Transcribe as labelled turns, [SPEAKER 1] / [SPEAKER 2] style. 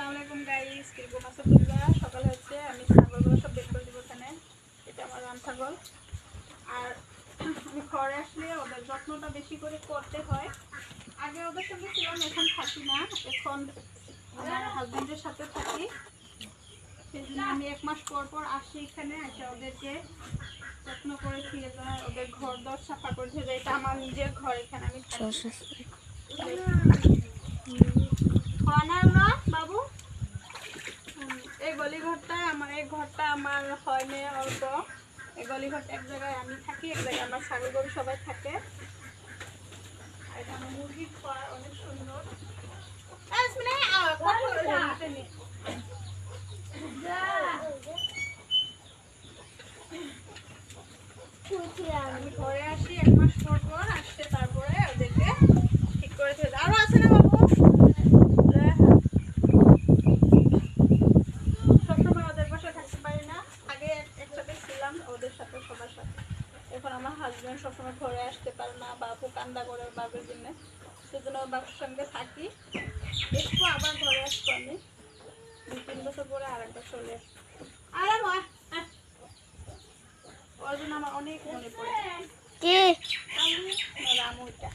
[SPEAKER 1] আসসালামু আলাইকুম গাইস, কিরকম আছো তোমরা? সকাল হচ্ছে, আমি ছাগলগুলো সব বের করে দিব। এখানে এটা আমার রান ছাগল। আর আমি ঘরে আসলে ওদের যত্নটা বেশি করে করতে হয়। আগে ওদের সঙ্গে ছিলাম, এখন থাকি না, এখন আমার হাজবেন্ডের সাথে থাকি। সেই জন্য আমি 1 মাস পর পর আসি এখানে, এসে ওদেরকে যত্ন করে ফিরে যায়, ওদের ঘর দর সাফা করে দিয়ে যায়। এটা আমার নিজের ঘর, এখানে আমি থাকি। বাবু, এই ঘরটা আমার হয়নি অল্প। এই গলিঘরটা এক জায়গায় আমি থাকি, এক জায়গায় আমার ছাগল গরু সবাই থাকে। আর এটা আমার মুরগির ঘর, অনেক সুন্দর। আমি ঘরে আসি 1 মাস পর পর, আসছে তারপরে ওদেরকে ঠিক করে দিয়ে। আরো আছে না বাবু? সবসময় ওদের বাসায় থাকতে পারি না, আগে একসাথে ছিলাম ওদের সাথে, সবার সাথে। এখন আমার হাজবেন্ড সবসময় ঘরে আসতে পারে না, বাবু কান্দা করে বাবুর জন্য, সেজন্য বাবুর সঙ্গে থাকি। একটু আবার ঘরে আসবো আমি 2-3 বছর পরে, আরেকবার চলে আসবো। আরে মা, ওর জন্য আমার অনেক মনে পড়ে। রামুটা